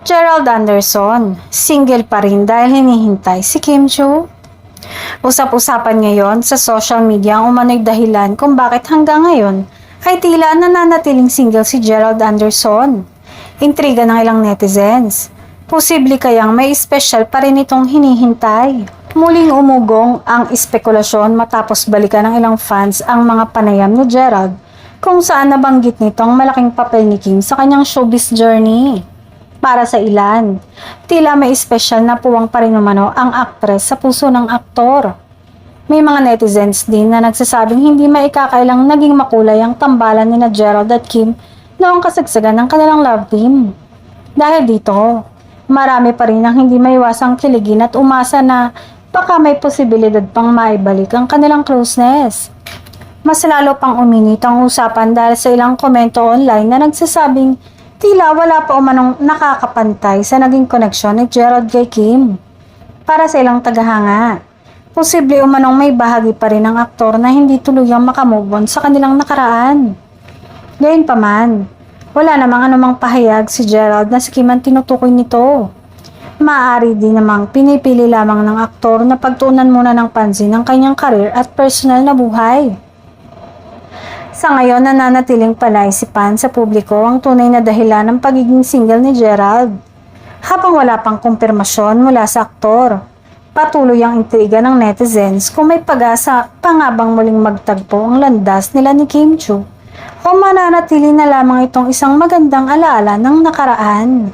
Gerald Anderson, single pa rin dahil hinihintay si Kim Chiu. Usap-usapan ngayon sa social media ang umano'y dahilan kung bakit hanggang ngayon ay tila nananatiling single si Gerald Anderson. Intriga ng ilang netizens. Posible kayang may special pa rin itong hinihintay. Muling umugong ang espekulasyon matapos balikan ng ilang fans ang mga panayam ni Gerald kung saan nabanggit nitong malaking papel ni Kim sa kanyang showbiz journey. Para sa ilan, tila may special na puwang pa rin umano ang aktres sa puso ng aktor. May mga netizens din na nagsasabing hindi maikakailang naging makulay ang tambalan ni Gerald at Kim noong kasagsagan ng kanilang love team. Dahil dito, marami pa rin ang hindi maiwasang kiligin at umasa na baka may posibilidad pang maibalik ang kanilang closeness. Mas lalo pang uminit ang usapan dahil sa ilang komento online na nagsasabing tila wala pa umanong nakakapantay sa naging koneksyon ni Gerald kay Kim. Para sa ilang tagahanga, posible umanong may bahagi pa rin ng aktor na hindi tuluyang makamove on sa kanilang nakaraan. Gayunpaman, wala namang anumang pahayag si Gerald na si Kim ang tinutukoy nito. Maaari din namang pinipili lamang ng aktor na pagtuunan muna ng pansin ang kanyang karir at personal na buhay. Sa ngayon, nananatiling palaisipan sa publiko ang tunay na dahilan ng pagiging single ni Gerald. Habang wala pang kumpirmasyon mula sa aktor, patuloy ang intriga ng netizens kung may pag-asa pa nga bang muling magtagpo ang landas nila ni Kim Chiu o mananatili na lamang itong isang magandang alaala ng nakaraan.